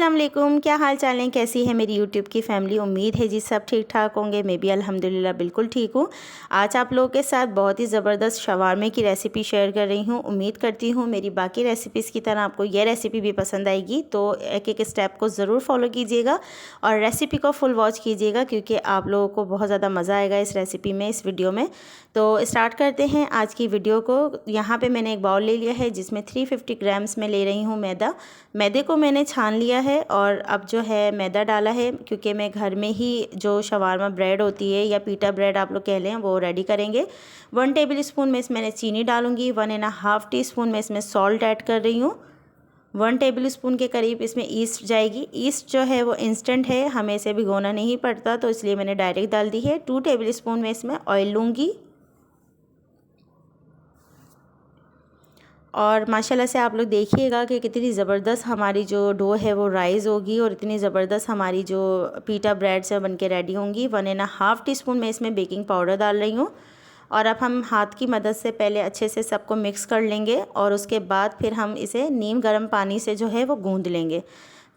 अस्सलाम वालेकुम, क्या हाल चाल है, कैसी है मेरी यूट्यूब की फैमिली। उम्मीद है जी सब ठीक ठाक होंगे। मैं भी अल्हम्दुलिल्लाह बिल्कुल ठीक हूँ। आज आप लोगों के साथ बहुत ही ज़बरदस्त शवारमे की रेसिपी शेयर कर रही हूँ। उम्मीद करती हूँ मेरी बाकी रेसिपीज़ की तरह आपको यह रेसिपी भी पसंद आएगी। तो एक एक स्टेप को ज़रूर फॉलो कीजिएगा और रेसिपी को फुल वॉच कीजिएगा, क्योंकि आप लोगों को बहुत ज़्यादा मज़ा आएगा इस रेसिपी में, इस वीडियो में। तो स्टार्ट करते हैं आज की वीडियो को। यहाँ पे मैंने एक बाउल ले लिया है जिसमें 350 ग्राम्स में ले रही हूँ मैदा। मैदे को मैंने छान लिया है और अब जो है मैदा डाला है, क्योंकि मैं घर में ही जो शवारमा ब्रेड होती है या पीटा ब्रेड आप लोग कह लें वो रेडी करेंगे। 1 टेबल स्पून में इसमें चीनी डालूंगी। 1.5 टीस्पून में इसमें सॉल्ट ऐड कर रही हूँ। 1 टेबल स्पून के करीब इसमें ईस्ट जाएगी। ईस्ट जो है वो इंस्टेंट है, हमें इसे भिगोना नहीं पड़ता, तो इसलिए मैंने डायरेक्ट डाल दी है। 2 टेबल स्पून में इसमें ऑयल लूँगी और माशाल्लाह से आप लोग देखिएगा कि कितनी ज़बरदस्त हमारी जो डो है वो राइज़ होगी और इतनी ज़बरदस्त हमारी जो पीटा ब्रेड से बन के रेडी होंगी। 1.5 टीस्पून में इसमें बेकिंग पाउडर डाल रही हूँ और अब हम हाथ की मदद से पहले अच्छे से सबको मिक्स कर लेंगे और उसके बाद फिर हम इसे नीम गर्म पानी से जो है वो गूँध लेंगे।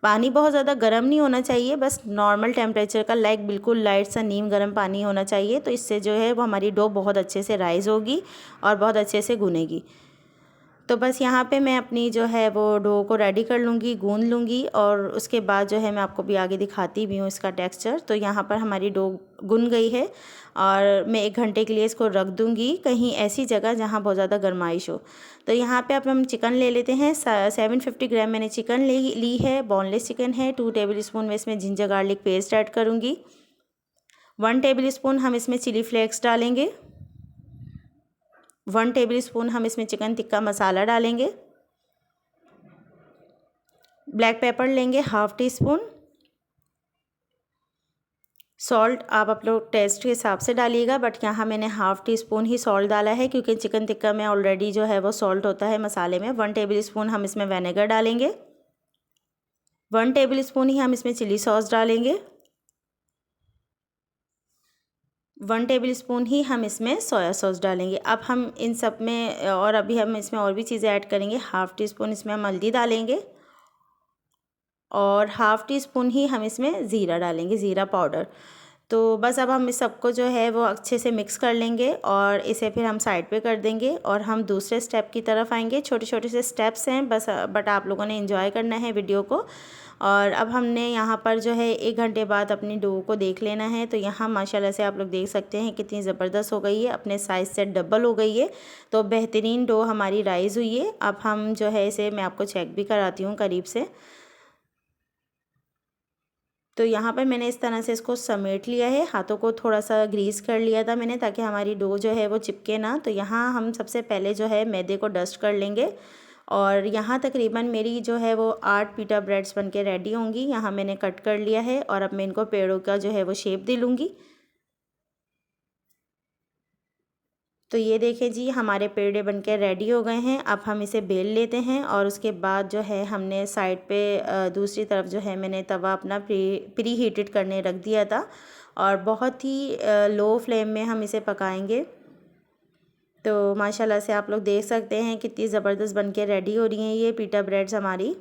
पानी बहुत ज़्यादा गर्म नहीं होना चाहिए, बस नॉर्मल टेम्परेचर का, लाइक बिल्कुल लाइट सा नीम गर्म पानी होना चाहिए। तो इससे जो है वो हमारी डो बहुत अच्छे से राइज़ होगी और बहुत अच्छे से गूनेगी। तो बस यहाँ पे मैं अपनी जो है वो डो को रेडी कर लूँगी, गूंद लूँगी और उसके बाद जो है मैं आपको भी आगे दिखाती भी हूँ इसका टेक्सचर। तो यहाँ पर हमारी डो गुन गई है और मैं 1 घंटे के लिए इसको रख दूँगी कहीं ऐसी जगह जहाँ बहुत ज़्यादा गर्माइश हो। तो यहाँ पे अब हम चिकन ले लेते हैं। 750 ग्राम मैंने चिकन ली है, बोनलेस चिकन है। 2 टेबल स्पून में इसमें जिंजर गार्लिक पेस्ट ऐड करूँगी। 1 टेबल स्पून हम इसमें चिली फ्लेक्स डालेंगे। 1 टेबल स्पून हम इसमें चिकन टिक्का मसाला डालेंगे। ब्लैक पेपर लेंगे 1/2 टीस्पून। सॉल्ट आप लोग टेस्ट के हिसाब से डालिएगा, बट यहाँ मैंने 1/2 टीस्पून ही सॉल्ट डाला है, क्योंकि चिकन टिक्का में ऑलरेडी जो है वो सॉल्ट होता है मसाले में। 1 टेबल स्पून हम इसमें विनेगर डालेंगे। 1 टेबल स्पून ही हम इसमें चिली सॉस डालेंगे। 1 टेबल स्पून ही हम इसमें सोया सॉस डालेंगे। अब हम इन सब में और अभी हम इसमें और भी चीज़ें ऐड करेंगे। 1/2 टीस्पून इसमें हम हल्दी डालेंगे और 1/2 टीस्पून ही हम इसमें ज़ीरा डालेंगे, ज़ीरा पाउडर। तो बस अब हम इस सबको जो है वो अच्छे से मिक्स कर लेंगे और इसे फिर हम साइड पे कर देंगे और हम दूसरे स्टेप की तरफ आएंगे। छोटे छोटे से स्टेप्स हैं बस, बट आप लोगों ने एंजॉय करना है वीडियो को। और अब हमने यहाँ पर जो है 1 घंटे बाद अपनी डो को देख लेना है। तो यहाँ माशाल्लाह से आप लोग देख सकते हैं कितनी ज़बरदस्त हो गई है, अपने साइज़ से डबल हो गई है। तो बेहतरीन डो हमारी राइज़ हुई है। अब हम जो है इसे मैं आपको चेक भी कराती हूँ करीब से। तो यहाँ पर मैंने इस तरह से इसको समेट लिया है, हाथों को थोड़ा सा ग्रीस कर लिया था मैंने, ताकि हमारी डो जो है वो चिपके ना। तो यहाँ हम सबसे पहले जो है मैदे को डस्ट कर लेंगे और यहाँ तकरीबन मेरी जो है वो 8 पीटा ब्रेड्स बन के रेडी होंगी। यहाँ मैंने कट कर लिया है और अब मैं इनको पेड़ों का जो है वो शेप दे लूँगी। तो ये देखें जी, हमारे पेड़े बनके रेडी हो गए हैं। अब हम इसे बेल लेते हैं और उसके बाद जो है हमने साइड पे दूसरी तरफ जो है मैंने तवा अपना प्री हीटेड करने रख दिया था और बहुत ही लो फ्लेम में हम इसे पकाएंगे। तो माशाल्लाह से आप लोग देख सकते हैं कितनी ज़बरदस्त बनके रेडी हो रही हैं ये पीटा ब्रेड्स हमारी।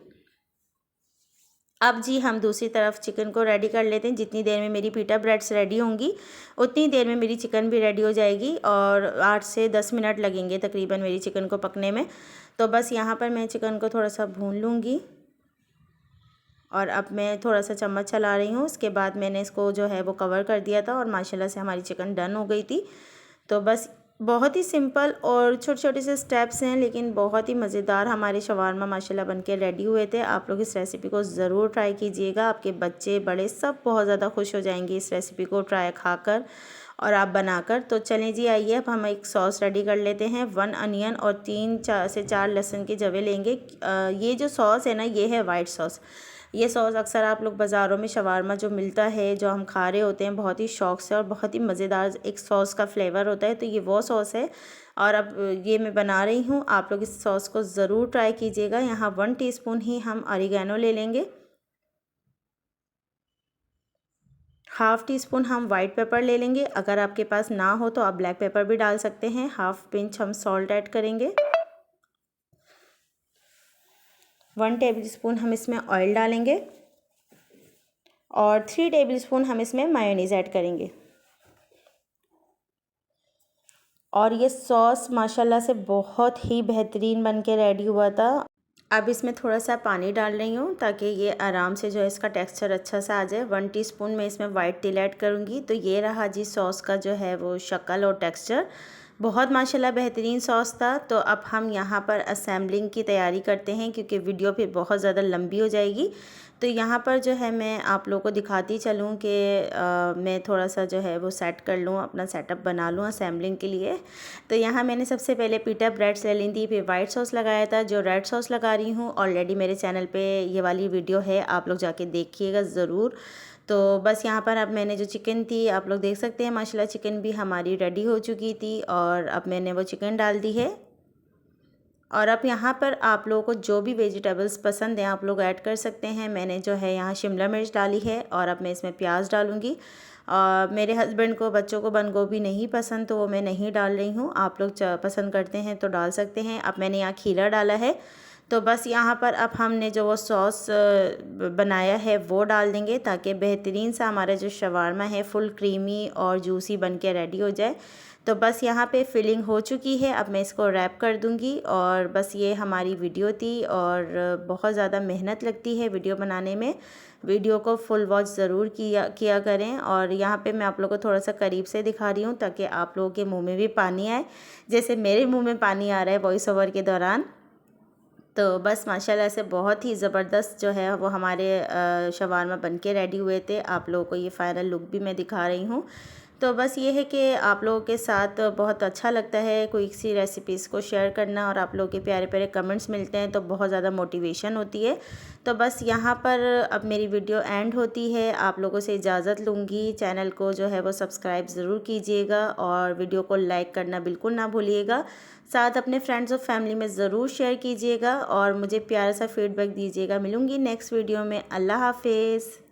अब जी हम दूसरी तरफ चिकन को रेडी कर लेते हैं। जितनी देर में मेरी पीटा ब्रेड्स रेडी होंगी उतनी देर में मेरी चिकन भी रेडी हो जाएगी और 8 से 10 मिनट लगेंगे तकरीबन मेरी चिकन को पकने में। तो बस यहाँ पर मैं चिकन को थोड़ा सा भून लूँगी और अब मैं थोड़ा सा चम्मच चला रही हूँ। उसके बाद मैंने इसको जो है वो कवर कर दिया था और माशाल्लाह से हमारी चिकन डन हो गई थी। तो बस बहुत ही सिंपल और छोटे छोटे से स्टेप्स हैं, लेकिन बहुत ही मज़ेदार हमारे शवारमा माशाल्लाह बनके रेडी हुए थे। आप लोग इस रेसिपी को ज़रूर ट्राई कीजिएगा, आपके बच्चे बड़े सब बहुत ज़्यादा खुश हो जाएंगे इस रेसिपी को ट्राई खाकर और आप बनाकर। तो चलें जी, आइए अब हम एक सॉस रेडी कर लेते हैं। 1 अनियन और 3 से 4 लहसुन के जवे लेंगे। ये जो सॉस है ना, ये है वाइट सॉस। ये सॉस अक्सर आप लोग बाज़ारों में शवारमा जो मिलता है, जो हम खा रहे होते हैं बहुत ही शौक़ से, और बहुत ही मज़ेदार एक सॉस का फ्लेवर होता है। तो ये वो सॉस है और अब ये मैं बना रही हूँ। आप लोग इस सॉस को ज़रूर ट्राई कीजिएगा। यहाँ 1 टीस्पून ही हम ऑरिगेनो ले लेंगे। 1/2 टीस्पून हम वाइट पेपर ले लेंगे। अगर आपके पास ना हो तो आप ब्लैक पेपर भी डाल सकते हैं। 1/2 पिंच हम सॉल्ट ऐड करेंगे। 1 टेबल स्पून हम इसमें ऑयल डालेंगे। और 3 टेबल स्पून हम इसमें मायोनीज़ ऐड करेंगे। और ये सॉस माशाल्लाह से बहुत ही बेहतरीन बन के रेडी हुआ था। अब इसमें थोड़ा सा पानी डाल रही हूँ ताकि ये आराम से जो है इसका टेक्सचर अच्छा सा आ जाए। 1 टीस्पून मैं इसमें वाइट तिल ऐड करूँगी। तो ये रहा जी सॉस का जो है वो शक्ल और टेक्सचर, बहुत माशाल्लाह बेहतरीन सॉस था। तो अब हम यहाँ पर असेंबलिंग की तैयारी करते हैं क्योंकि वीडियो फिर बहुत ज़्यादा लंबी हो जाएगी। तो यहाँ पर जो है मैं आप लोगों को दिखाती चलूँ कि मैं थोड़ा सा जो है वो सेट कर लूँ, अपना सेटअप बना लूँ असेंबलिंग के लिए। तो यहाँ मैंने सबसे पहले पीटा ब्रेड्स ले ली थी, फिर वाइट सॉस लगाया था। जो रेड सॉस लगा रही हूँ ऑलरेडी मेरे चैनल पे ये वाली वीडियो है, आप लोग जाके देखिएगा ज़रूर। तो बस यहाँ पर अब मैंने जो चिकन थी आप लोग देख सकते हैं माशाल्लाह चिकन भी हमारी रेडी हो चुकी थी और अब मैंने वो चिकन डाल दी है। और अब यहाँ पर आप लोगों को जो भी वेजिटेबल्स पसंद हैं आप लोग ऐड कर सकते हैं। मैंने जो है यहाँ शिमला मिर्च डाली है और अब मैं इसमें प्याज डालूँगी। मेरे हस्बैंड को, बच्चों को बंद गोभी नहीं पसंद तो वो मैं नहीं डाल रही हूँ। आप लोग पसंद करते हैं तो डाल सकते हैं। अब मैंने यहाँ खीरा डाला है। तो बस यहाँ पर अब हमने जो वो सॉस बनाया है वो डाल देंगे ताकि बेहतरीन सा हमारा जो शवारमा है फुल क्रीमी और जूसी बन के रेडी हो जाए। तो बस यहाँ पे फिलिंग हो चुकी है। अब मैं इसको रैप कर दूँगी और बस ये हमारी वीडियो थी। और बहुत ज़्यादा मेहनत लगती है वीडियो बनाने में, वीडियो को फुल वॉच ज़रूर किया करें। और यहाँ पे मैं आप लोगों को थोड़ा सा करीब से दिखा रही हूँ ताकि आप लोगों के मुंह में भी पानी आए, जैसे मेरे मुंह में पानी आ रहा है वॉइस ओवर के दौरान। तो बस माशाल्लाह से बहुत ही ज़बरदस्त जो है वो हमारे शवारमा बन के रेडी हुए थे। आप लोगों को ये फ़ाइनल लुक भी मैं दिखा रही हूँ। तो बस ये है कि आप लोगों के साथ बहुत अच्छा लगता है कोई सी रेसिपीज़ को शेयर करना और आप लोगों के प्यारे प्यारे कमेंट्स मिलते हैं तो बहुत ज़्यादा मोटिवेशन होती है। तो बस यहाँ पर अब मेरी वीडियो एंड होती है, आप लोगों से इजाज़त लूँगी। चैनल को जो है वो सब्सक्राइब ज़रूर कीजिएगा और वीडियो को लाइक करना बिल्कुल ना भूलिएगा। साथ अपने फ्रेंड्स और फैमिली में ज़रूर शेयर कीजिएगा और मुझे प्यारा सा फीडबैक दीजिएगा। मिलूँगी नेक्स्ट वीडियो में। अल्लाह हाफिज़।